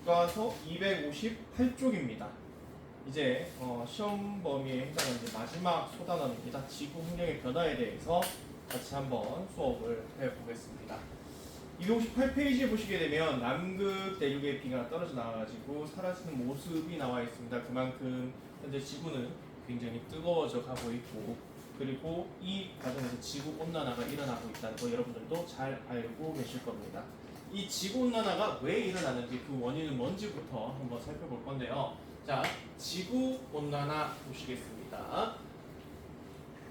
교과서 258쪽입니다. 이제 시험 범위에 해당하는 이제 마지막 소단원입니다. 지구 환경의 변화에 대해서 같이 한번 수업을 해보겠습니다. 258페이지에 보시게 되면 남극 대륙의 비가 떨어져 나와가지고 사라지는 모습이 나와 있습니다. 그만큼 현재 지구는 굉장히 뜨거워져 가고 있고, 그리고 이 과정에서 지구 온난화가 일어나고 있다는 거 여러분들도 잘 알고 계실 겁니다. 이 지구 온난화가 왜 일어나는지, 그 원인은 뭔지부터 한번 살펴볼 건데요. 자, 지구 온난화 보시겠습니다.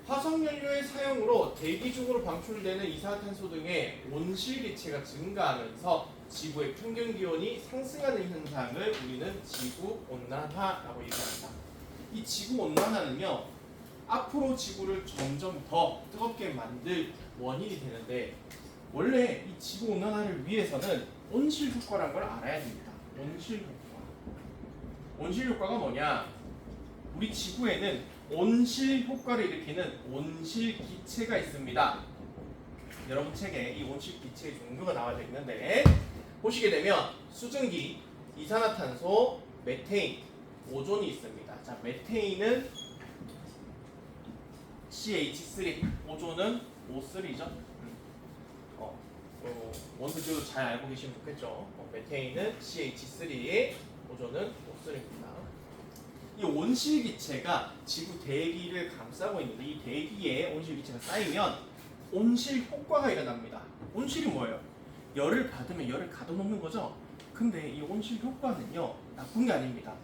화석연료의 사용으로 대기 중으로 방출되는 이산화탄소 등의 온실기체가 증가하면서 지구의 평균 기온이 상승하는 현상을 우리는 지구 온난화라고 얘기합니다. 이 지구 온난화는요, 앞으로 지구를 점점 더 뜨겁게 만들 원인이 되는데, 원래 이 지구 온난화를 위해서는 온실 효과라는 걸 알아야 됩니다. 온실 효과. 온실 효과가 뭐냐? 우리 지구에는 온실 효과를 일으키는 온실 기체가 있습니다. 여러분 책에 이 온실 기체의 종류가 나와져 있는데, 보시게 되면 수증기, 이산화탄소, 메테인, 오존이 있습니다. 자, 메테인은 CH3, 오존은 O3죠. 원소지도 잘 알고 계시면 좋겠죠. 메테인은 CH3, 오존은 O3입니다. 이 온실기체가 지구 대기를 감싸고 있는데, 이 대기에 온실기체가 쌓이면 온실 효과가 일어납니다. 온실이 뭐예요? 열을 받으면 열을 가둬놓는 거죠. 근데 이 온실 효과는요, 나쁜 게 아닙니다.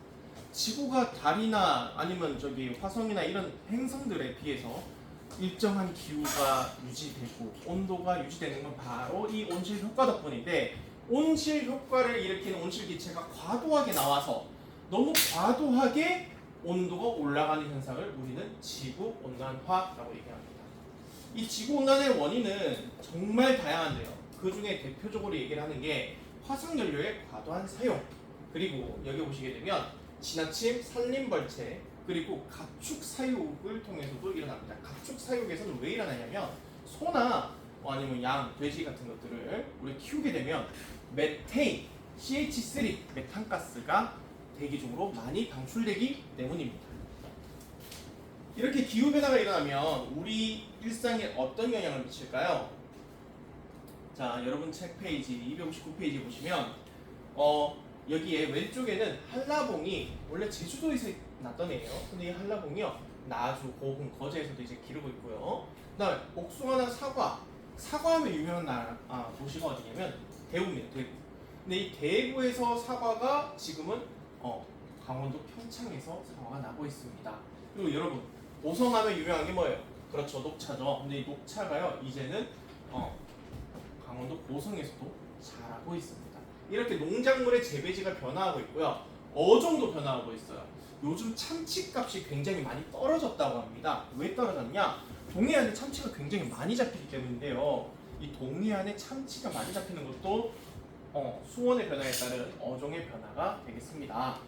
지구가 달이나 아니면 화성이나 이런 행성들에 비해서 일정한 기후가 유지되고 온도가 유지되는 건 바로 이 온실 효과 덕분인데, 온실 효과를 일으키는 온실 기체가 과도하게 나와서 너무 과도하게 온도가 올라가는 현상을 우리는 지구 온난화라고 얘기합니다. 이 지구 온난화의 원인은 정말 다양한데요. 그 중에 대표적으로 얘기를 하는 게 화석연료의 과도한 사용, 그리고 여기 보시게 되면 지나침 산림벌채, 그리고 가축 사육을 통해서도 일어납니다. 가축 사육에서는 왜 일어나냐면, 소나 아니면 양, 돼지 같은 것들을 우리 키우게 되면 메테인, CH3, 메탄가스가 대기 중으로 많이 방출되기 때문입니다. 이렇게 기후변화가 일어나면 우리 일상에 어떤 영향을 미칠까요? 자, 여러분 책 페이지 259페이지 보시면 여기에 왼쪽에는 한라봉이 원래 제주도에서 났던 애예요. 근데 이 한라봉이요, 나주, 고흥, 거제에서도 이제 기르고 있고요. 그다음에 복숭아나 사과하면 유명한 도시가 어디냐면 대구입니다. 대구. 근데 이 대구에서 사과가 지금은 강원도 평창에서 사과가 나고 있습니다. 그리고 여러분, 고성하면 유명한 게 뭐예요? 그렇죠, 녹차죠. 근데 이 녹차가요, 이제는 강원도 고성에서도 자라고 있습니다. 이렇게 농작물의 재배지가 변화하고 있고요. 어종도 변화하고 있어요. 요즘 참치값이 굉장히 많이 떨어졌다고 합니다. 왜 떨어졌냐? 동해안에 참치가 굉장히 많이 잡히기 때문인데요. 이 동해안에 참치가 많이 잡히는 것도 수온의 변화에 따른 어종의 변화가 되겠습니다.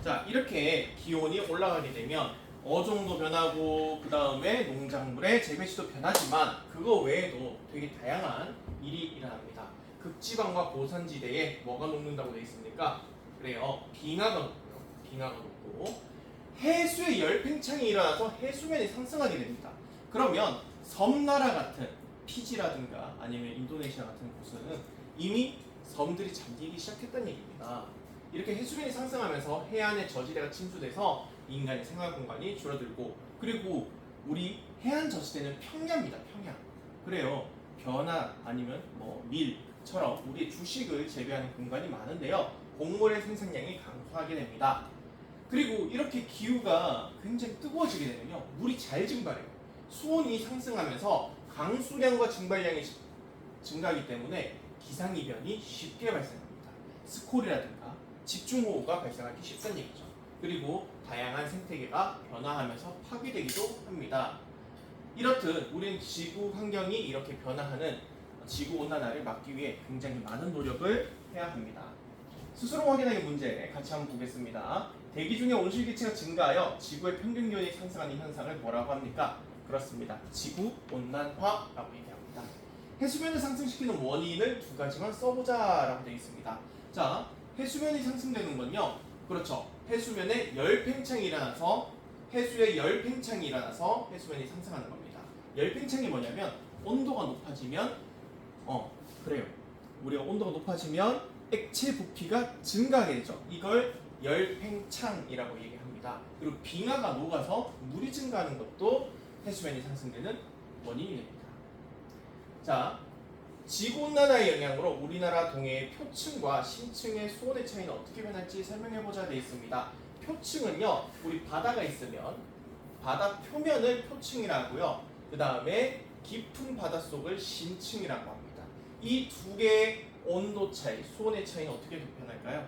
자, 이렇게 기온이 올라가게 되면 어종도 변하고, 그 다음에 농작물의 재배지도 변하지만, 그거 외에도 되게 다양한 일이 일어납니다. 극지방과 고산지대에 뭐가 녹는다고 되어 있습니까? 그래요, 빙하가 녹고요. 빙하가 녹고, 해수의 열팽창이 일어나서 해수면이 상승하게 됩니다. 그러면 섬나라 같은 피지라든가 아니면 인도네시아 같은 곳은 이미 섬들이 잠기기 시작했다는 얘기입니다. 이렇게 해수면이 상승하면서 해안의 저지대가 침수돼서 인간의 생활 공간이 줄어들고, 그리고 우리 해안 저지대는 평야입니다. 평야. 그래요, 벼나 아니면 밀처럼 우리의 주식을 재배하는 공간이 많은데요, 곡물의 생산량이 감소하게 됩니다. 그리고 이렇게 기후가 굉장히 뜨거워지게 되면요, 물이 잘 증발해요. 수온이 상승하면서 강수량과 증발량이 증가하기 때문에 기상이변이 쉽게 발생합니다. 스콜이라든가 집중호우가 발생하기 쉽다는 얘기죠. 그리고 다양한 생태계가 변화하면서 파괴되기도 합니다. 이렇듯 우리는 지구 환경이 이렇게 변화하는 지구온난화를 막기 위해 굉장히 많은 노력을 해야 합니다. 스스로 확인하기 문제 같이 한번 보겠습니다. 대기 중에 온실기체가 증가하여 지구의 평균 기온이 상승하는 현상을 뭐라고 합니까? 그렇습니다. 지구온난화라고 얘기합니다. 해수면을 상승시키는 원인을 두 가지만 써보자라고 되어 있습니다. 자, 해수면이 상승되는 건요. 그렇죠. 해수면에 열 팽창이 일어나서 해수에 열 팽창이 일어나서 해수면이 상승하는 겁니다. 열 팽창이 뭐냐면 온도가 높아지면 그래요. 우리가 온도가 높아지면 액체 부피가 증가하게 되죠. 이걸 열 팽창이라고 얘기합니다. 그리고 빙하가 녹아서 물이 증가하는 것도 해수면이 상승되는 원인이 됩니다. 자, 지구온난화의 영향으로 우리나라 동해의 표층과 심층의 수온의 차이는 어떻게 변할지 설명해보자 되어 있습니다. 표층은요, 우리 바다가 있으면 바다 표면을 표층이라고요. 그 다음에 깊은 바닷속을 심층이라고 합니다. 이 두 개의 온도 차이, 수온의 차이는 어떻게 변할까요?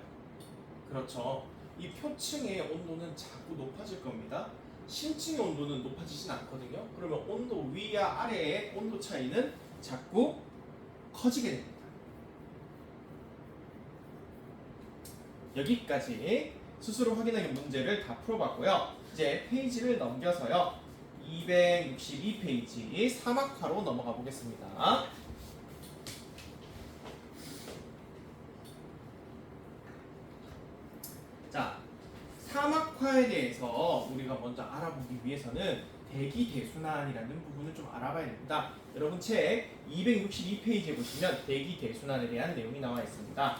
그렇죠. 이 표층의 온도는 자꾸 높아질 겁니다. 심층의 온도는 높아지진 않거든요. 그러면 온도 위와 아래의 온도 차이는 자꾸 커지게 됩니다. 여기까지 스스로 확인하기 문제를 다 풀어봤고요. 이제 페이지를 넘겨서요. 262페이지 3학화로 넘어가 보겠습니다. 자, 3학화에 대해서 우리가 먼저 알아보기 위해서는 대기 대순환이라는 부분을 좀 알아봐야 됩니다. 여러분 책 262페이지에 보시면 대기 대순환에 대한 내용이 나와 있습니다.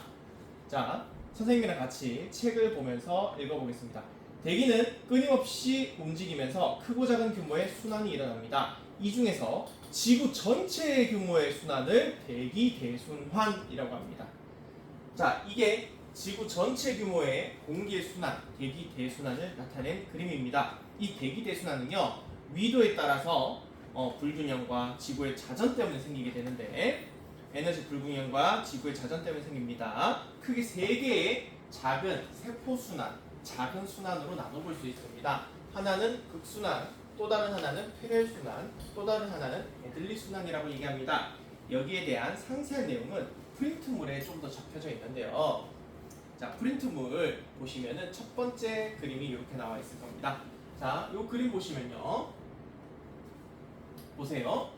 자, 선생님이랑 같이 책을 보면서 읽어보겠습니다. 대기는 끊임없이 움직이면서 크고 작은 규모의 순환이 일어납니다. 이 중에서 지구 전체의 규모의 순환을 대기 대순환이라고 합니다. 자, 이게 지구 전체 규모의 공기의 순환, 대기 대순환을 나타낸 그림입니다. 이 대기 대순환은요, 위도에 따라서 불균형과 지구의 자전 때문에 생기게 되는데, 에너지 불균형과 지구의 자전 때문에 생깁니다. 크게 세 개의 작은 세포 순환, 작은 순환으로 나눠볼 수 있습니다. 하나는 극순환, 또 다른 하나는 페렐 순환, 또 다른 하나는 애들리 순환이라고 얘기합니다. 여기에 대한 상세한 내용은 프린트물에 좀 더 적혀져 있는데요. 자, 프린트물 보시면은 첫 번째 그림이 이렇게 나와 있을 겁니다. 자, 이 그림 보시면요. 보세요.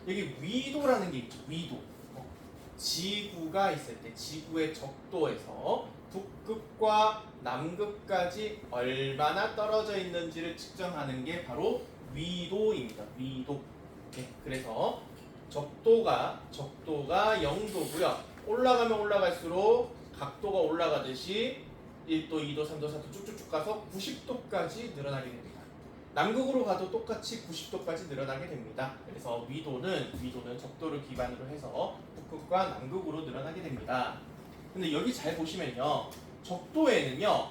여기 위도라는 게 있죠. 위도. 지구가 있을 때 지구의 적도에서 북극과 남극까지 얼마나 떨어져 있는지를 측정하는 게 바로 위도입니다. 위도. 네, 그래서 적도가 0도고요. 올라가면 올라갈수록 각도가 올라가듯이 1도, 2도, 3도, 4도 쭉쭉쭉 가서 90도까지 늘어나게 됩니다. 남극으로 가도 똑같이 90도까지 늘어나게 됩니다. 그래서 위도는 적도를 기반으로 해서 북극과 남극으로 늘어나게 됩니다. 근데 여기 잘 보시면요. 적도에는요.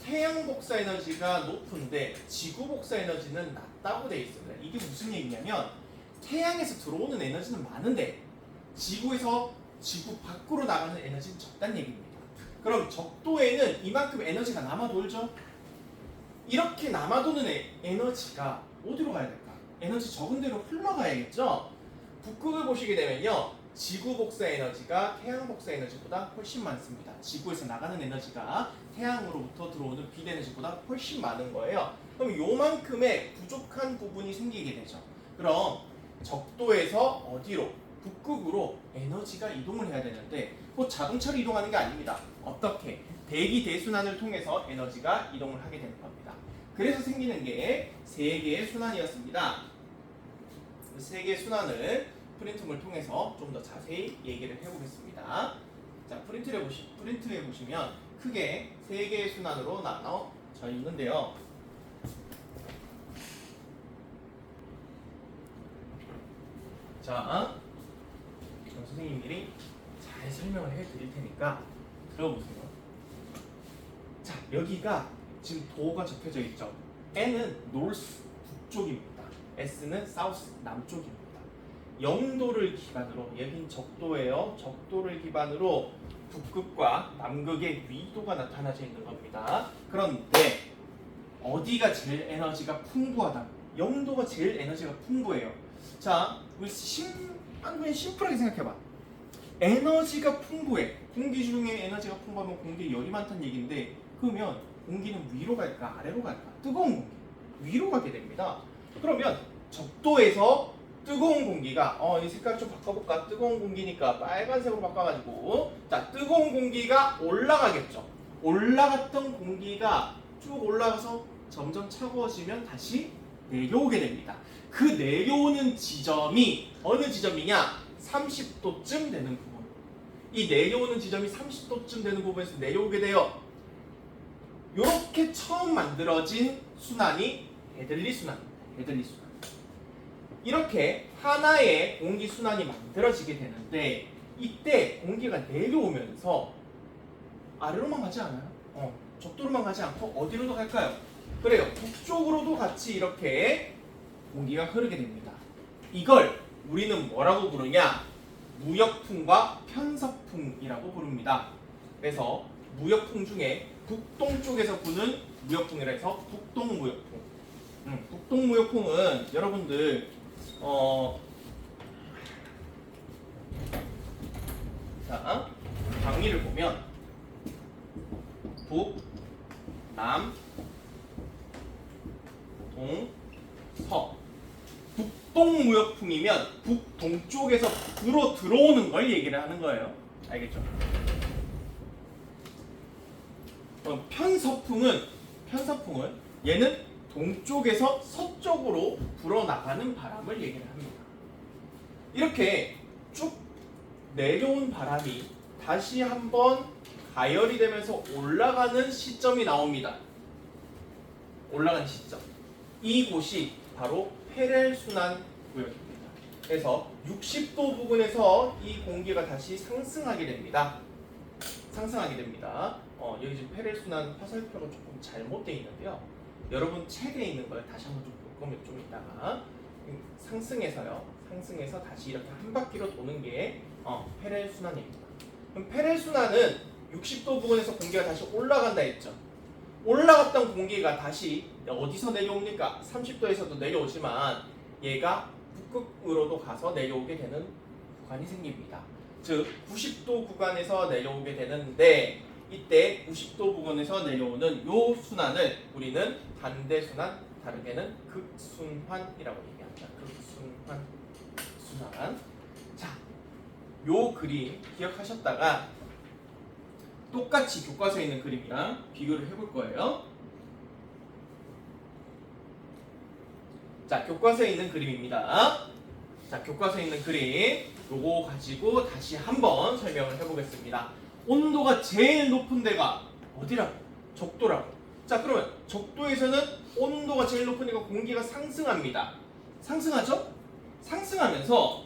태양 복사 에너지가 높은데 지구 복사 에너지는 낮다고 되어 있습니다. 이게 무슨 얘기냐면 태양에서 들어오는 에너지는 많은데 지구에서 지구 밖으로 나가는 에너지는 적다는 얘기입니다. 그럼 적도에는 이만큼 에너지가 남아 돌죠? 이렇게 남아도는 에너지가 어디로 가야 될까? 에너지 적은 데로 흘러가야겠죠? 북극을 보시게 되면요. 지구 복사 에너지가 태양 복사 에너지보다 훨씬 많습니다. 지구에서 나가는 에너지가 태양으로부터 들어오는 빛 에너지보다 훨씬 많은 거예요. 그럼 요만큼의 부족한 부분이 생기게 되죠. 그럼 적도에서 어디로? 북극으로 에너지가 이동을 해야 되는데 곧 자동차로 이동하는 게 아닙니다. 어떻게? 대기 대순환을 통해서 에너지가 이동을 하게 되는 겁니다. 그래서 생기는 게 세 개의 순환이었습니다. 세 개의 순환을 프린트물 통해서 좀 더 자세히 얘기를 해보겠습니다. 자, 프린트에 보시면 크게 세 개의 순환으로 나눠져 있는데요. 자, 그럼 선생님들이 잘 설명을 해드릴 테니까 들어보세요. 자, 여기가 지금 도가 적혀져 있죠. N은 north 북쪽입니다. S는 south 남쪽입니다. 0도를 기반으로 여긴 적도예요. 적도를 기반으로 북극과 남극의 위도가 나타나져 있는 겁니다. 그런데 어디가 제일 에너지가 풍부하다? 0도가 제일 에너지가 풍부해요. 자, 우리 그냥 심플하게 생각해봐. 에너지가 풍부해. 공기 중에 에너지가 풍부하면 공기에 열이 많다는 얘기인데 그러면 공기는 위로 갈까 아래로 갈까? 뜨거운 공기 위로 가게 됩니다. 그러면 적도에서 뜨거운 공기가 이 색깔 좀 바꿔볼까? 뜨거운 공기니까 빨간색으로 바꿔가지고 자 뜨거운 공기가 올라가겠죠. 올라갔던 공기가 쭉 올라가서 점점 차가워지면 다시 내려오게 됩니다. 그 내려오는 지점이 어느 지점이냐? 30도쯤 되는 부분. 이 내려오는 지점이 30도쯤 되는 부분에서 내려오게 돼요. 이렇게 처음 만들어진 순환이 헤들리 순환입니다. 헤들리 순환. 이렇게 하나의 공기 순환이 만들어지게 되는데 이때 공기가 내려오면서 아래로만 가지 않아요. 적도로만 가지 않고 어디로도 갈까요? 그래요. 북쪽으로도 같이 이렇게 공기가 흐르게 됩니다. 이걸 우리는 뭐라고 부르냐? 무역풍과 편서풍이라고 부릅니다. 그래서 무역풍 중에 북동쪽에서 부는 무역풍이라 해서 북동무역풍. 북동무역풍은 여러분들 자 방위를 보면 북, 남, 동, 서. 북동무역풍이면 북동쪽에서 불어 들어오는 걸 얘기를 하는 거예요. 알겠죠? 편서풍은 얘는 동쪽에서 서쪽으로 불어나가는 바람을 얘기를 합니다. 이렇게 쭉 내려온 바람이 다시 한번 가열이 되면서 올라가는 시점이 나옵니다. 올라가는 시점. 이곳이 바로 페렐순환 구역입니다. 그래서 60도 부근에서 이 공기가 다시 상승하게 됩니다. 여기 지금 페렐순환 화살표가 조금 잘못되어 있는데요. 여러분 책에 있는 걸 다시 한번 좀 볼 거면 좀 이따가 상승해서 다시 이렇게 한 바퀴로 도는 게 페렐순환입니다. 그럼 페렐순환은 60도 부근에서 공기가 다시 올라간다 했죠. 올라갔던 공기가 다시 어디서 내려옵니까? 30도에서도 내려오지만 얘가 북극으로도 가서 내려오게 되는 구간이 생깁니다. 즉 90도 구간에서 내려오게 되는데 이때 90도 부근에서 내려오는 요 순환을 우리는 반대순환, 다르게는 극순환이라고 얘기합니다. 극순환. 자, 요 그림 기억하셨다가 똑같이 교과서에 있는 그림이랑 비교를 해볼 거예요. 자, 교과서에 있는 그림입니다. 자, 교과서에 있는 그림 요거 가지고 다시 한번 설명을 해보겠습니다. 온도가 제일 높은 데가 어디라고? 적도라고. 자, 그러면 적도에서는 온도가 제일 높으니까 공기가 상승합니다. 상승하죠? 상승하면서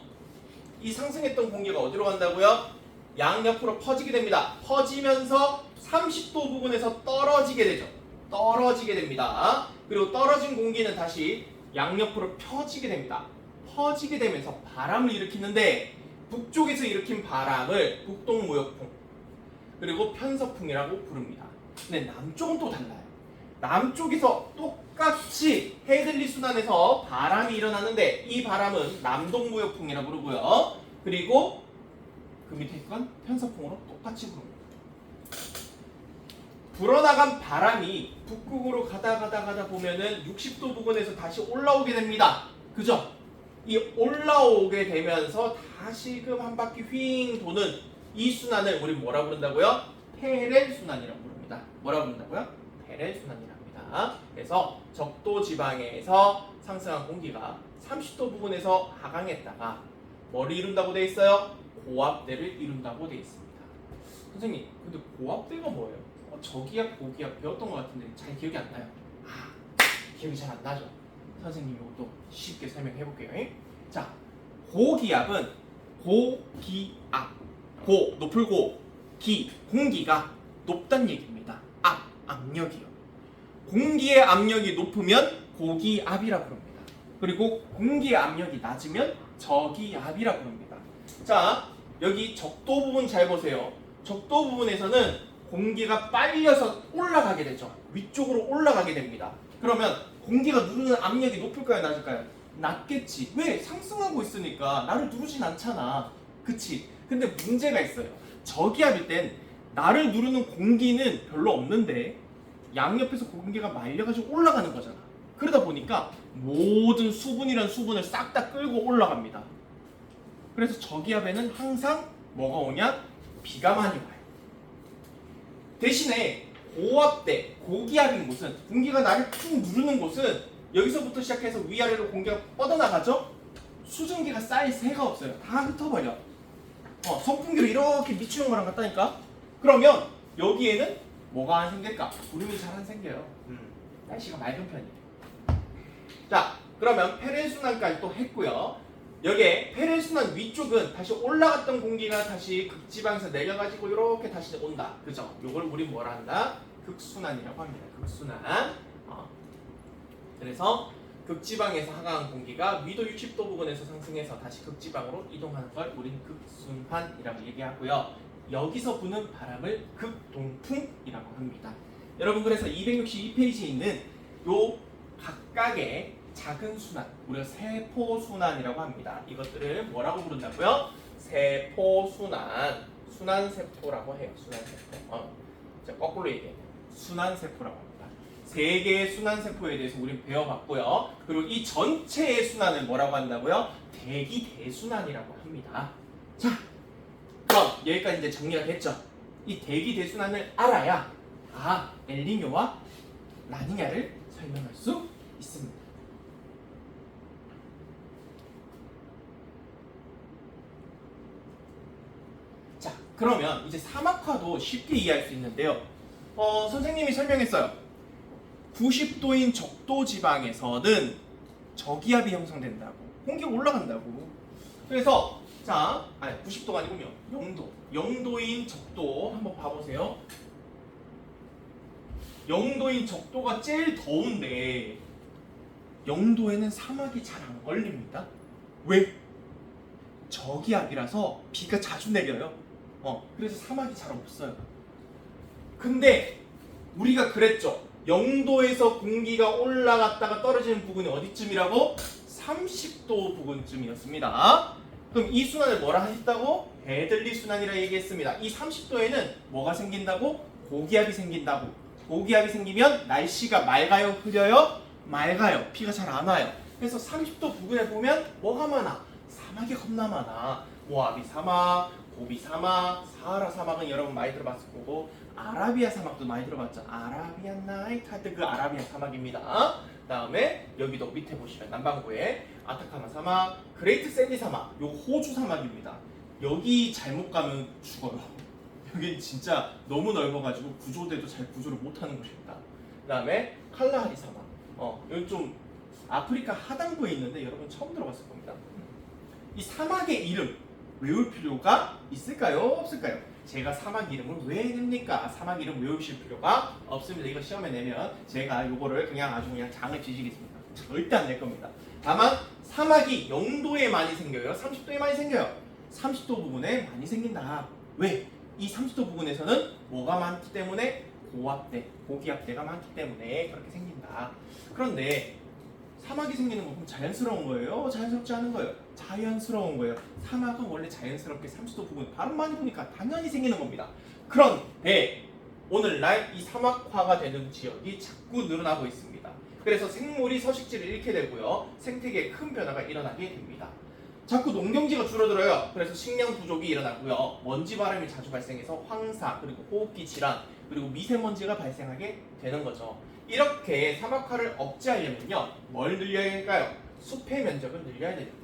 이 상승했던 공기가 어디로 간다고요? 양옆으로 퍼지게 됩니다. 퍼지면서 30도 부근에서 떨어지게 되죠. 떨어지게 됩니다. 그리고 떨어진 공기는 다시 양옆으로 펴지게 됩니다. 퍼지게 되면서 바람을 일으키는데 북쪽에서 일으킨 바람을 북동무역풍 그리고 편서풍이라고 부릅니다. 근데 남쪽은 또 달라요. 남쪽에서 똑같이 헤들리 순환에서 바람이 일어나는데 이 바람은 남동무역풍이라고 부르고요. 그리고 그 밑에 건 편서풍으로 똑같이 부릅니다. 불어나간 바람이 북극으로 가다 보면은 60도 부근에서 다시 올라오게 됩니다. 그죠? 이 올라오게 되면서 다시금 한 바퀴 휙 도는 이 순환을 우리 뭐라 부른다고요? 페렐순환이라고 부릅니다. 뭐라 부른다고요? 페렐순환이랍니다. 그래서 적도 지방에서 상승한 공기가 30도 부근에서 하강했다가 뭐를 이룬다고 돼 있어요? 고압대를 이룬다고 돼 있습니다. 선생님, 근데 고압대가 뭐예요? 저기압, 고기압 배웠던 것 같은데 잘 기억이 안 나요. 기억이 잘 안 나죠? 선생님이 이것도 쉽게 설명해 볼게요. 자, 고기압은 고기압, 고 높을 고, 기 공기가 높다는 얘기입니다. 압력이요. 공기의 압력이 높으면 고기압이라고 부릅니다. 그리고 공기의 압력이 낮으면 저기압이라고 부릅니다. 자, 여기 적도 부분 잘 보세요. 적도 부분에서는 공기가 빨려서 올라가게 되죠. 위쪽으로 올라가게 됩니다. 그러면 공기가 누르는 압력이 높을까요, 낮을까요? 낮겠지. 왜? 상승하고 있으니까 나를 누르진 않잖아. 그치? 근데 문제가 있어요. 저기압일 땐 나를 누르는 공기는 별로 없는데 양옆에서 공기가 말려가지고 올라가는 거잖아. 그러다 보니까 모든 수분이란 수분을 싹 다 끌고 올라갑니다. 그래서 저기압에는 항상 뭐가 오냐? 비가 많이 와요. 대신에 고압대, 고기압인 곳은 공기가 나를 쭉 누르는 곳은 여기서부터 시작해서 위아래로 공기가 뻗어나가죠? 수증기가 쌓일 새가 없어요. 다 흩어버려. 선풍기로 이렇게 미치는 거랑 같다니까? 그러면 여기에는 뭐가 안 생길까? 구름이 잘 안 생겨요. 날씨가 맑은 편이에요. 자, 그러면 페레순환까지 또 했고요. 여기에 페레순환 위쪽은 다시 올라갔던 공기가 다시 극지방에서 내려가지고 이렇게 다시 온다. 그죠? 요걸 우리 뭐라 한다? 극순환이라고 합니다. 극순환. 그래서 극지방에서 하강한 공기가 위도 60도 부근에서 상승해서 다시 극지방으로 이동하는 걸 우린 극순환이라고 얘기하고요. 여기서 부는 바람을 극동풍이라고 합니다. 여러분, 그래서 262페이지에 있는 요 각각의 작은 순환, 우리가 세포순환이라고 합니다. 이것들을 뭐라고 부른다고요? 세포순환, 순환세포라고 해요. 순환세포. 자, 거꾸로 얘기해요. 순환세포라고 합니다. 세 개의 순환세포에 대해서 우린 배워봤고요. 그리고 이 전체의 순환을 뭐라고 한다고요? 대기대순환이라고 합니다. 자, 그럼 여기까지 이제 정리가 됐죠? 이 대기대순환을 알아야 엘니뇨와 라니냐를 설명할 수 있습니다. 자, 그러면 이제 사막화도 쉽게 이해할 수 있는데요. 선생님이 설명했어요. 90도인 적도 지방에서는 저기압이 형성된다고. 공기가 올라간다고. 그래서 90도가 아니군요. 0도. 0도인 적도 한번 봐보세요. 0도인 적도가 제일 더운데 0도에는 사막이 잘 안 걸립니다. 왜? 저기압이라서 비가 자주 내려요. 그래서 사막이 잘 없어요. 근데 우리가 그랬죠. 0도에서 공기가 올라갔다가 떨어지는 부분이 어디쯤이라고? 30도 부근쯤이었습니다. 그럼 이 순환을 뭐라 하셨다고? 배들리 순환이라 얘기했습니다. 이 30도에는 뭐가 생긴다고? 고기압이 생긴다고. 고기압이 생기면 날씨가 맑아요? 흐려요? 맑아요. 비가 잘 안 와요. 그래서 30도 부근에 보면 뭐가 많아? 사막이 겁나 많아. 모하비 사막, 고비 사막, 사하라 사막은 여러분 많이 들어봤을 거고, 아라비아 사막도 많이 들어봤죠. 아라비안 나이트 할 때 그 아라비아 사막입니다. 다음에 여기도 밑에 보시면 남반구에 아타카마 사막, 그레이트 샌디 사막, 요 호주 사막입니다. 여기 잘못 가면 죽어요. 여기 진짜 너무 넓어가지고 구조대도 잘 구조를 못하는 곳입니다. 그 다음에 칼라하리 사막. 여기 좀 아프리카 하단부에 있는데 여러분 처음 들어봤을 겁니다. 이 사막의 이름 외울 필요가 있을까요? 없을까요? 제가 사막 이름을 왜 냅니까? 사막 이름 외우실 필요가 없습니다. 이거 시험에 내면 제가 요거를 그냥 아주 그냥 장을 지시겠습니다. 절대 안 낼 겁니다. 다만 사막이 0도에 많이 생겨요? 30도에 많이 생겨요? 30도 부분에 많이 생긴다. 왜? 이 30도 부분에서는 뭐가 많기 때문에? 고압대, 고기압대가 많기 때문에 그렇게 생긴다. 그런데 사막이 생기는 건 자연스러운 거예요? 자연스럽지 않은 거예요? 자연스러운 거예요. 사막은 원래 자연스럽게 30도 부분 바람 많이 부니까 당연히 생기는 겁니다. 그런데 오늘날 이 사막화가 되는 지역이 자꾸 늘어나고 있습니다. 그래서 생물이 서식지를 잃게 되고요. 생태계에 큰 변화가 일어나게 됩니다. 자꾸 농경지가 줄어들어요. 그래서 식량 부족이 일어나고요. 먼지 바람이 자주 발생해서 황사, 그리고 호흡기 질환, 그리고 미세먼지가 발생하게 되는 거죠. 이렇게 사막화를 억제하려면요, 뭘 늘려야 할까요? 숲의 면적을 늘려야 됩니다.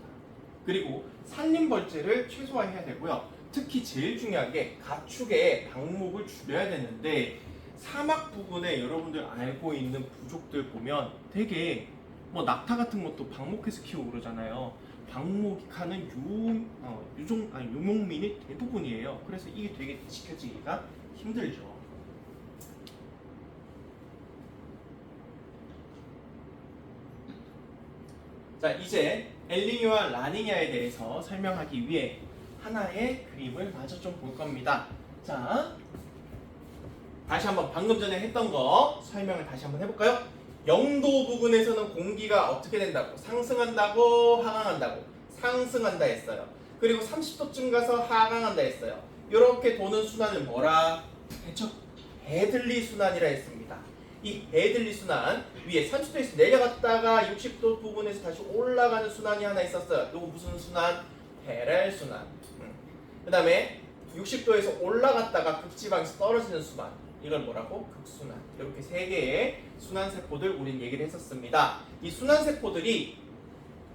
그리고 산림벌채를 최소화해야 되고요. 특히 제일 중요한 게 가축의 방목을 줄여야 되는데, 사막 부근에 여러분들 알고 있는 부족들 보면 되게 낙타 같은 것도 방목해서 키우고 그러잖아요. 방목하는 유목민이 대부분이에요. 그래서 이게 되게 지켜지기가 힘들죠. 자, 이제 엘니뇨와 라니냐에 대해서 설명하기 위해 하나의 그림을 마저 좀 볼 겁니다. 자, 다시 한번 방금 전에 했던 거 설명을 다시 한번 해볼까요? 0도 부근에서는 공기가 어떻게 된다고? 상승한다고? 하강한다고? 상승한다 했어요. 그리고 30도쯤 가서 하강한다 했어요. 이렇게 도는 순환을 뭐라 했죠? 배들리 순환이라 했습니다. 이 헤들리 순환 위에 30도에서 내려갔다가 60도 부분에서 다시 올라가는 순환이 하나 있었어요. 이거 무슨 순환? 페렐 순환. 그 다음에 60도에서 올라갔다가 극지방에서 떨어지는 순환. 이걸 뭐라고? 극순환. 이렇게 세 개의 순환세포들 우린 얘기를 했었습니다. 이 순환세포들이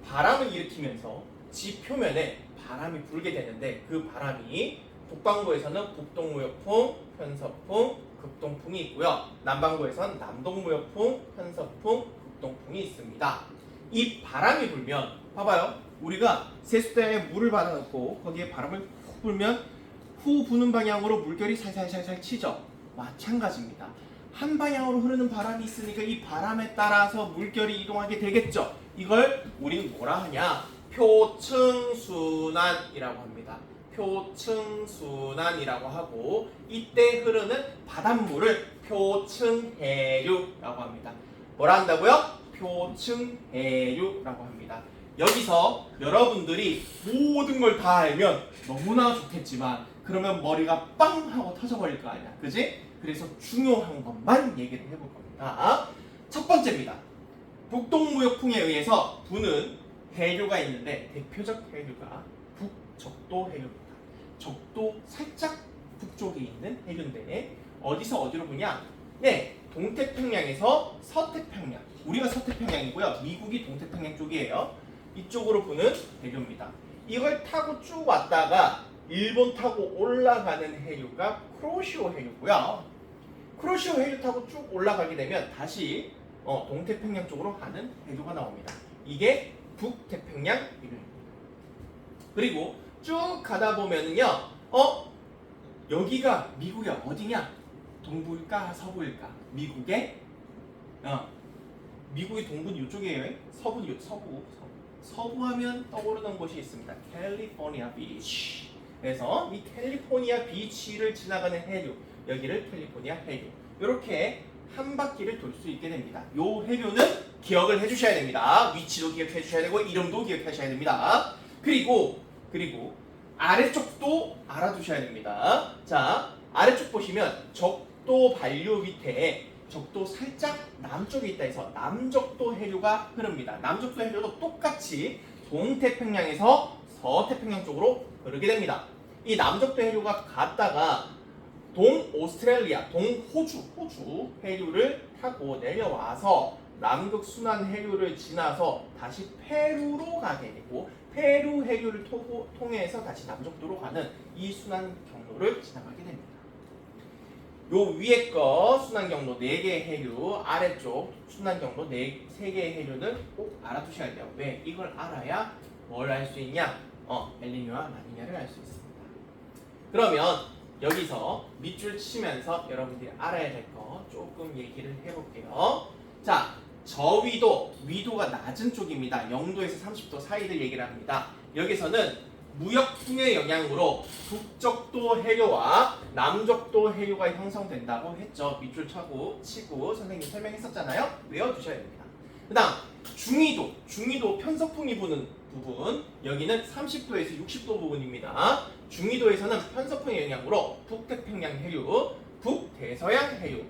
바람을 일으키면서 지 표면에 바람이 불게 되는데 그 바람이 북반구에서는 북동무역풍, 편서풍, 극동풍이 있고요. 남반구에서는 남동무역풍, 편서풍, 극동풍이 있습니다. 이 바람이 불면 봐봐요. 우리가 세숫대에 물을 받아놓고 거기에 바람을 훅 불면 후 부는 방향으로 물결이 살살살살 치죠. 마찬가지입니다. 한 방향으로 흐르는 바람이 있으니까 이 바람에 따라서 물결이 이동하게 되겠죠. 이걸 우리는 뭐라 하냐? 표층순환이라고 합니다. 표층순환이라고 하고 이때 흐르는 바닷물을 표층해류라고 합니다. 뭐라 한다고요? 표층해류라고 합니다. 여기서 여러분들이 모든 걸 다 알면 너무나 좋겠지만 그러면 머리가 빵 하고 터져버릴 거 아니야. 그지? 그래서 중요한 것만 얘기를 해볼 겁니다. 첫 번째입니다. 북동무역풍에 의해서 부는 해류가 있는데 대표적 해류가 북적도 해류입니다. 적도 살짝 북쪽에 있는 해류인데 어디서 어디로 부냐? 네, 동태평양에서 서태평양. 우리가 서태평양이고요. 미국이 동태평양 쪽이에요. 이쪽으로 부는 해류입니다. 이걸 타고 쭉 왔다가 일본 타고 올라가는 해류가 쿠로시오 해류고요. 쿠로시오 해류 타고 쭉 올라가게 되면 다시 동태평양 쪽으로 가는 해류가 나옵니다. 이게 북태평양 해류입니다. 그리고 쭉 가다 보면은요, 여기가 미국의 어디냐? 동부일까 서부일까? 미국의 미국의 동부는 이쪽이에요. 서부는 서부하면 떠오르는 곳이 있습니다. 캘리포니아 비치. 그래서 이 캘리포니아 비치를 지나가는 해류, 여기를 캘리포니아 해류. 이렇게 한 바퀴를 돌 수 있게 됩니다. 요 해류는 기억을 해주셔야 됩니다. 위치도 기억해 주셔야 되고 이름도 기억하셔야 됩니다. 그리고 아래쪽도 알아두셔야 됩니다. 자, 아래쪽 보시면 적도 반류 밑에 적도 살짝 남쪽에 있다 해서 남적도 해류가 흐릅니다. 남적도 해류도 똑같이 동태평양에서 서태평양 쪽으로 흐르게 됩니다. 이 남적도 해류가 갔다가 동오스트레일리아, 동호주 해류를 타고 내려와서 남극순환 해류를 지나서 다시 페루로 가게 되고 페루 해류를 통해서 다시 남적도로 가는 이 순환 경로를 지나가게 됩니다. 요 위에 거 순환 경로 4개의 해류, 아래쪽 순환 경로 3개의 해류는 꼭 알아두셔야 돼요. 왜? 이걸 알아야 뭘 알 수 있냐? 엘니뇨와 라니냐를 알 수 있습니다. 그러면 여기서 밑줄 치면서 여러분들이 알아야 될 거 조금 얘기를 해볼게요. 자, 저위도, 위도가 낮은 쪽입니다. 0도에서 30도 사이를 얘기를 합니다. 여기서는 무역풍의 영향으로 북적도 해류와 남적도 해류가 형성된다고 했죠. 밑줄 치고 선생님 설명했었잖아요. 외워두셔야 됩니다. 그 다음 중위도 편서풍이 부는 부분, 여기는 30도에서 60도 부분입니다. 중위도에서는 편서풍의 영향으로 북태평양 해류, 북대서양 해류,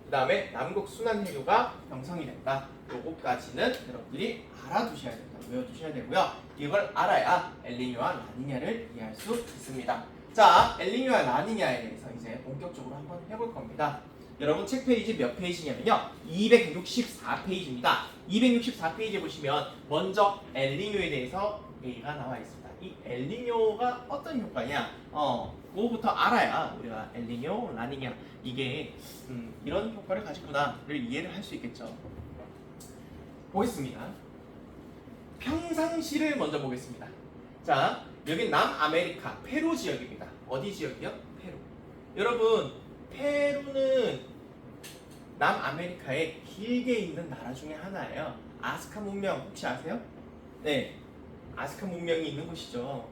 그 다음에 남극순환 해류가 형성이 된다. 요거까지는 여러분들이 알아두셔야 된다. 외워두셔야 되고요. 이걸 알아야 엘니뇨와 라니냐를 이해할 수 있습니다. 자, 엘니뇨와 라니냐에 대해서 이제 본격적으로 한번 해볼 겁니다. 여러분 책 페이지 몇 페이지냐면요. 264페이지입니다. 264페이지에 보시면 먼저 엘니뇨에 대해서 얘기가 나와 있습니다. 이 엘니뇨가 어떤 효과냐? 그거부터 알아야 우리가 엘니뇨, 라니냐 이게 이런 효과를 가지구나를 이해를 할 수 있겠죠. 보겠습니다. 평상시를 먼저 보겠습니다. 자, 여기 남아메리카 페루 지역입니다. 어디 지역이요? 페루. 여러분, 페루는 남아메리카에 길게 있는 나라 중에 하나예요. 아스카 문명 혹시 아세요? 네, 아스카 문명이 있는 곳이죠.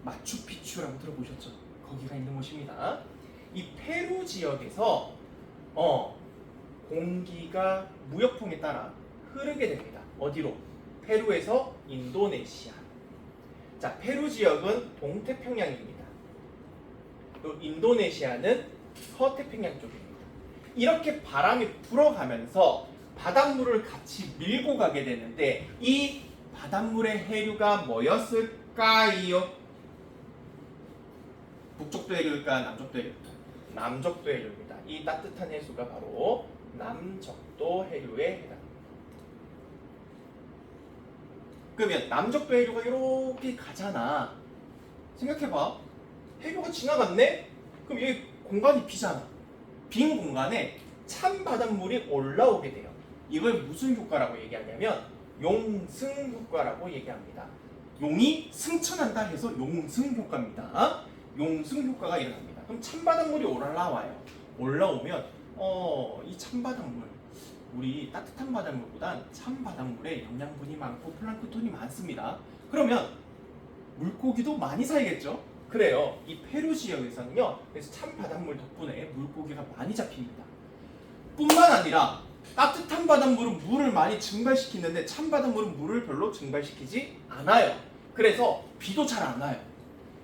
마추픽추라고 들어보셨죠? 거기가 있는 곳입니다. 이 페루 지역에서 공기가 무역풍에 따라 흐르게 됩니다. 어디로? 페루에서 인도네시아. 자, 페루 지역은 동태평양입니다. 또 인도네시아는 서태평양 쪽입니다. 이렇게 바람이 불어가면서 바닷물을 같이 밀고 가게 되는데 이 바닷물의 해류가 뭐였을까요? 북쪽도 해류일까 남쪽도 해류일까? 남쪽도 해류입니다. 이 따뜻한 해수가 바로 남적도 해류에 해당합니다. 그러면 남적도 해류가 이렇게 가잖아. 생각해봐. 해류가 지나갔네? 그럼 여기 공간이 비잖아. 빈 공간에 찬 바닷물이 올라오게 돼요. 이걸 무슨 효과라고 얘기하냐면 용승 효과라고 얘기합니다. 용이 승천한다 해서 용승 효과입니다. 용승 효과가 일어납니다. 그럼 찬 바닷물이 올라와요. 올라오면 이 찬 바닷물 우리 따뜻한 바닷물보단 찬 바닷물에 영양분이 많고 플랑크톤이 많습니다. 그러면 물고기도 많이 살겠죠? 그래요. 이 페루 지역에서는요. 그래서 찬 바닷물 덕분에 물고기가 많이 잡힙니다. 뿐만 아니라 따뜻한 바닷물은 물을 많이 증발시키는데 찬 바닷물은 물을 별로 증발시키지 않아요. 그래서 비도 잘 안 와요.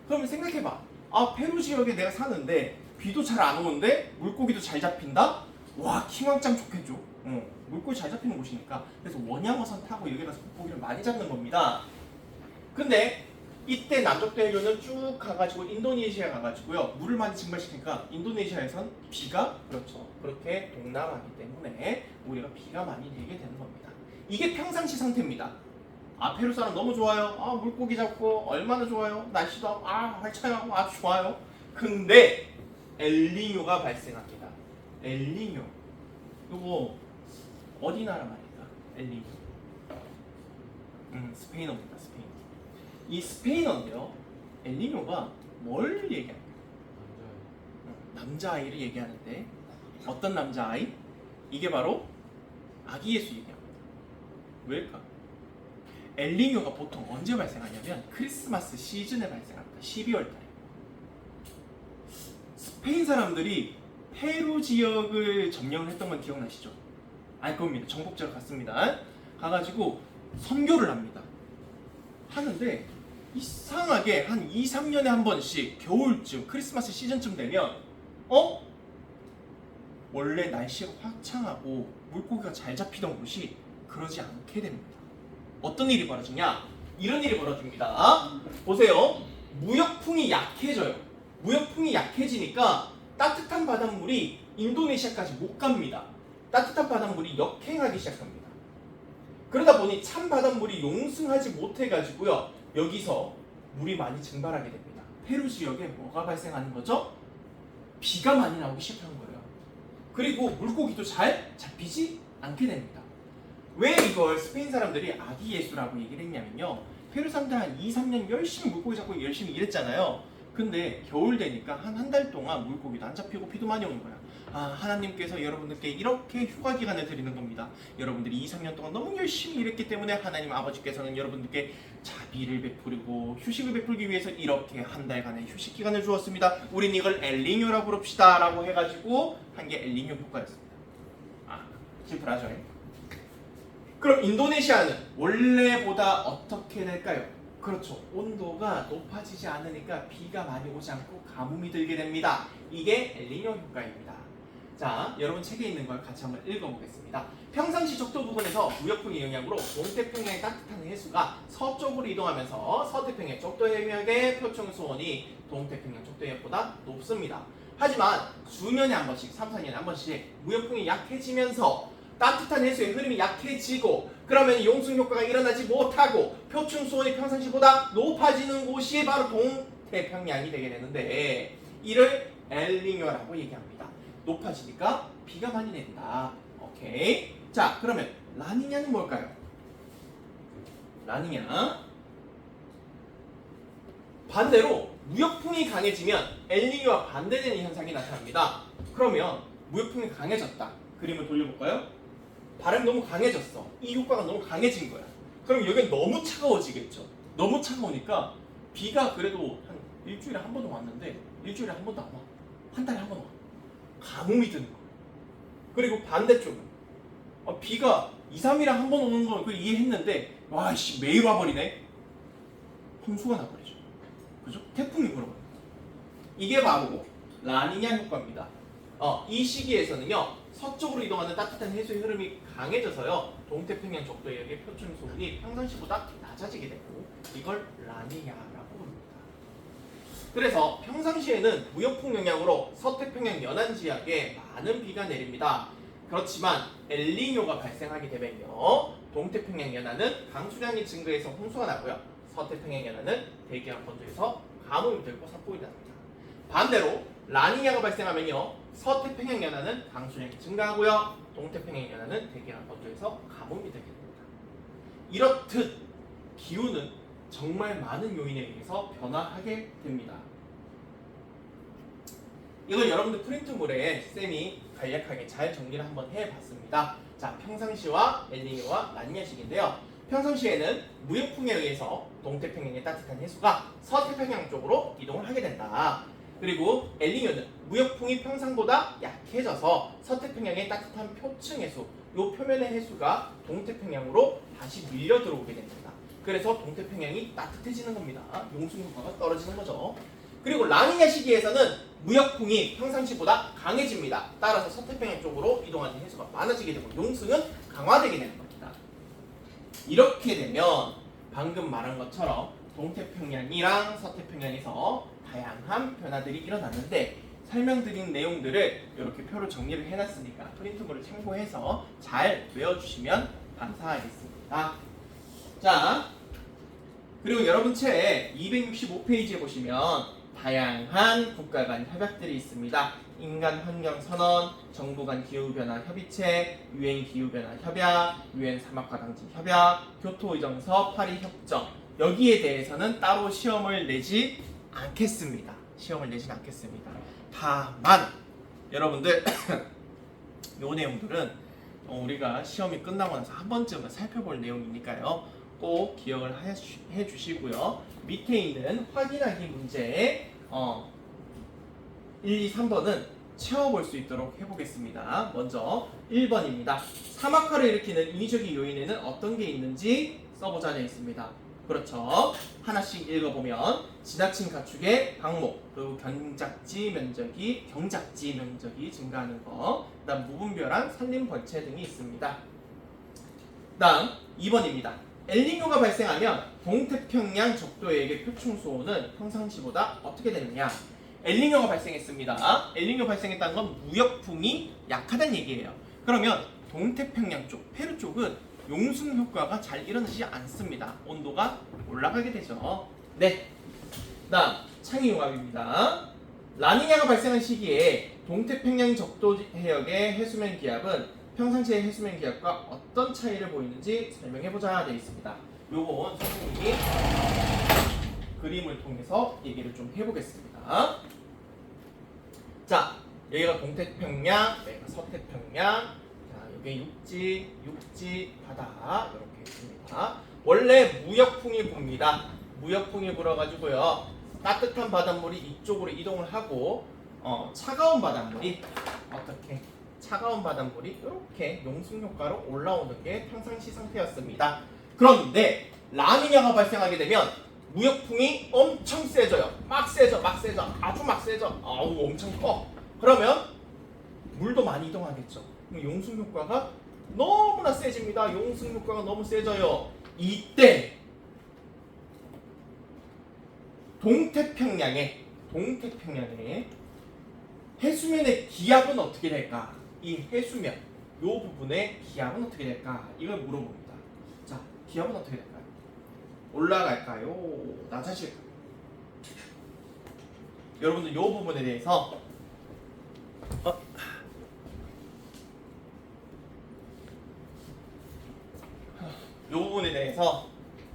그러면 생각해봐. 페루 지역에 내가 사는데 비도 잘 안 오는데 물고기도 잘 잡힌다? 와, 킹왕짱 좋겠죠? 물고기 잘 잡히는 곳이니까. 그래서 원양어선 타고 여기 가서 물고기를 많이 잡는 겁니다. 근데 이때 남적도 해류는 쭉 가가지고 인도네시아 가가지고요. 물을 많이 증발시키니까 인도네시아에선 비가 그렇죠. 그렇게 동남하기 때문에 우리가 비가 많이 내게 되는 겁니다. 이게 평상시 상태입니다. 페루 사람 너무 좋아요. 물고기 잡고 얼마나 좋아요. 날씨도 활차하고 아주 좋아요. 근데 엘니뇨가 발생합니다. 엘니뇨. 이거 어디 나라 말일까? 엘니뇨. 스페인어입니다. 스페인. 이 스페인어인데요. 엘니뇨가 뭘 얘기합니까? 남자아이를 얘기하는데 어떤 남자아이? 이게 바로 아기 예수 얘기합니다. 왜일까? 엘니뇨가 보통 언제 발생하냐면 크리스마스 시즌에 발생합니다. 12월 달에. 스페인 사람들이 페루 지역을 점령을 했던 건 기억나시죠? 알 겁니다. 정복자가 갔습니다. 가가지고 선교를 합니다. 하는데 이상하게 한 2, 3년에 한 번씩 겨울쯤 크리스마스 시즌쯤 되면 원래 날씨가 화창하고 물고기가 잘 잡히던 곳이 그러지 않게 됩니다. 어떤 일이 벌어지냐? 이런 일이 벌어집니다. 보세요. 무역풍이 약해져요. 무역풍이 약해지니까 따뜻한 바닷물이 인도네시아까지 못 갑니다. 따뜻한 바닷물이 역행하기 시작합니다. 그러다 보니 찬 바닷물이 용승하지 못해가지고요. 여기서 물이 많이 증발하게 됩니다. 페루 지역에 뭐가 발생하는 거죠? 비가 많이 나오기 시작하는 거예요. 그리고 물고기도 잘 잡히지 않게 됩니다. 왜 이걸 스페인 사람들이 아기 예수라고 얘기를 했냐면요. 페루 사람들 한 2, 3년 열심히 물고기 잡고 열심히 일했잖아요. 근데 겨울 되니까 한 달 동안 물고기도 안 잡히고 비도 많이 오는 거야. 하나님께서 여러분들께 이렇게 휴가 기간을 드리는 겁니다. 여러분들이 2, 3년 동안 너무 열심히 일했기 때문에 하나님 아버지께서는 여러분들께 자비를 베풀고 휴식을 베풀기 위해서 이렇게 한 달간의 휴식 기간을 주었습니다. 우린 이걸 엘니뇨라고 부릅시다 라고 해가지고 한 게 엘니뇨 효과였습니다. 심플하죠? 그럼 인도네시아는 원래보다 어떻게 될까요? 그렇죠. 온도가 높아지지 않으니까 비가 많이 오지 않고 가뭄이 들게 됩니다. 이게 엘니뇨 효과입니다. 자, 여러분 책에 있는 걸 같이 한번 읽어보겠습니다. 평상시 적도 부근에서 무역풍의 영향으로 동태평양의 따뜻한 해수가 서쪽으로 이동하면서 서태평양 적도 해역의 표층 수온이 동태평양 적도 해역보다 높습니다. 하지만 수년에 한 번씩, 3, 4년에 한 번씩 무역풍이 약해지면서 따뜻한 해수의 흐름이 약해지고 그러면 용승 효과가 일어나지 못하고 표층 수온이 평상시보다 높아지는 곳이 바로 동태평양이 되게 되는데 이를 엘니뇨라고 얘기합니다. 높아지니까 비가 많이 낸다. 오케이. 자, 그러면 라니냐는 뭘까요? 라니냐 반대로 무역풍이 강해지면 엘니뇨와 반대되는 현상이 나타납니다. 그러면 무역풍이 강해졌다. 그림을 돌려볼까요? 바람이 너무 강해졌어. 이 효과가 너무 강해진 거야. 그럼 여기는 너무 차가워지겠죠. 너무 차가우니까 비가 그래도 한 일주일에 한 번도 왔는데 일주일에 한 번도 안 와. 한 달에 한 번 와. 가뭄이 드는 거야. 그리고 반대쪽은 비가 2, 3일에 한 번 오는 걸 이해했는데 와씨 매일 와버리네. 홍수가 나버리죠. 그죠? 태풍이 불어버려. 이게 바로 라니냐 효과입니다. 이 시기에서는요 서쪽으로 이동하는 따뜻한 해수의 흐름이 강해져서요 동태평양 적도의 표준 수온이 평상시보다 낮아지게 되고 이걸 라니냐라고 부릅니다. 그래서 평상시에는 무역풍 영향으로 서태평양 연안 지역에 많은 비가 내립니다. 그렇지만 엘니뇨가 발생하게 되면요 동태평양 연안은 강수량이 증가해서 홍수가 나고요 서태평양 연안은 대기가 건조해서 가뭄이 들고 산불이 납니다. 반대로 라니냐가 발생하면요 서태평양 연안은 강수량이 증가하고요 동태평양 연안은 대기가 건조해서 가뭄이 되게 됩니다. 이렇듯 기후는 정말 많은 요인에 의해서 변화하게 됩니다. 이걸 여러분들 프린트물에 쌤이 간략하게 잘 정리를 한번 해봤습니다. 자, 평상시와 엘니뇨와 라니냐식인데요. 평상시에는 무역풍에 의해서 동태평양의 따뜻한 해수가 서태평양 쪽으로 이동을 하게 된다. 그리고 엘니뇨는 무역풍이 평상보다 약해져서 서태평양의 따뜻한 표층 해수, 요 표면의 해수가 동태평양으로 다시 밀려 들어오게 됩니다. 그래서 동태평양이 따뜻해지는 겁니다. 용수 효과가 떨어지는 거죠. 그리고 라니냐 시기에서는 무역풍이 평상시보다 강해집니다. 따라서 서태평양 쪽으로 이동하는 해수가 많아지게 되고 용수는 강화되게 되는 겁니다. 이렇게 되면 방금 말한 것처럼 동태평양이랑 서태평양에서 다양한 변화들이 일어났는데 설명드린 내용들을 이렇게 표로 정리를 해놨으니까 프린트물을 참고해서 잘 외워주시면 감사하겠습니다. 자, 그리고 여러분 책 265페이지에 보시면 다양한 국가 간 협약들이 있습니다. 인간 환경 선언, 정부 간 기후 변화 협의체, 유엔 기후 변화 협약, 유엔 사막화 방지 협약, 교토 의정서, 파리 협정. 여기에 대해서는 따로 시험을 내지 않겠습니다. 시험을 내지는 않겠습니다. 다만 여러분들 요 내용들은 우리가 시험이 끝나고 나서 한 번쯤은 살펴볼 내용이니까요. 꼭 기억을 해주시고요. 밑에 있는 확인하기 문제에 1, 2, 3번은 채워볼 수 있도록 해보겠습니다. 먼저 1번입니다. 사막화를 일으키는 인위적인 요인에는 어떤 게 있는지 써보자져 있습니다. 그렇죠. 하나씩 읽어보면 지나친 가축의 방목, 그리고 경작지 면적이 증가하는 거, 그다음 무분별한 산림 벌채 등이 있습니다. 다음 2번입니다. 엘니뇨가 발생하면 동태평양 적도에게 표충 수온은 평상시보다 어떻게 되느냐? 엘니뇨가 발생했습니다. 엘니뇨 발생했다는 건 무역풍이 약하다는 얘기예요. 그러면 동태평양 쪽, 페루 쪽은 용순 효과가 잘 일어나지 않습니다. 온도가 올라가게 되죠. 네. 다음 창의융합입니다. 라니냐가 발생한 시기에 동태평양 적도 해역의 해수면 기압은 평상시의 해수면 기압과 어떤 차이를 보이는지 설명해보자 되어 있습니다. 요건 선생님이 그림을 통해서 얘기를 좀 해보겠습니다. 자, 여기가 동태평양, 여기가 서태평양, 자, 여기 육지, 바다 이렇게 있습니다. 원래 무역풍이 붑니다. 무역풍이 불어가지고요. 따뜻한 바닷물이 이쪽으로 이동을 하고 차가운 바닷물이 이렇게 용sun 효과로 올라오는 게 평상시 상태였습니다. 그런데 라니냐가 발생하게 되면 무역풍이 엄청 세져요. 막 세져. 아주 막 세져. 아우 엄청 커. 그러면 물도 많이 이동하겠죠. 용sun 효과가 너무나 세집니다. 용sun 효과가 너무 세져요. 이때 동태평양의 해수면의 기압은 어떻게 될까? 이 해수면, 요 부분의 기압은 어떻게 될까? 이걸 물어봅니다. 자, 기압은 어떻게 될까요? 올라갈까요? 낮아질까요? 여러분들 요 부분에 대해서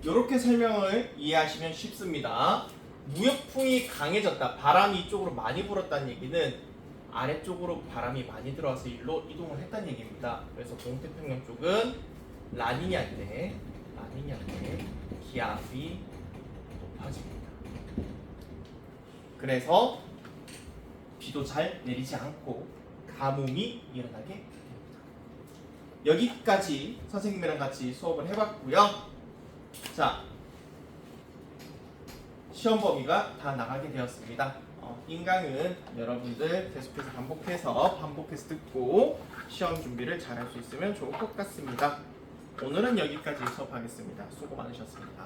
이렇게 설명을 이해하시면 쉽습니다. 무역풍이 강해졌다, 바람이 이쪽으로 많이 불었다는 얘기는 아래쪽으로 바람이 많이 들어와서 일로 이동을 했다는 얘기입니다. 그래서 동태평양 쪽은 라니냐인데 기압이 높아집니다. 그래서 비도 잘 내리지 않고 가뭄이 일어나게 됩니다. 여기까지 선생님이랑 같이 수업을 해봤고요. 자, 시험 범위가 다 나가게 되었습니다. 인강은 여러분들 계속해서 반복해서 듣고 시험 준비를 잘 할 수 있으면 좋을 것 같습니다. 오늘은 여기까지 수업하겠습니다. 수고 많으셨습니다.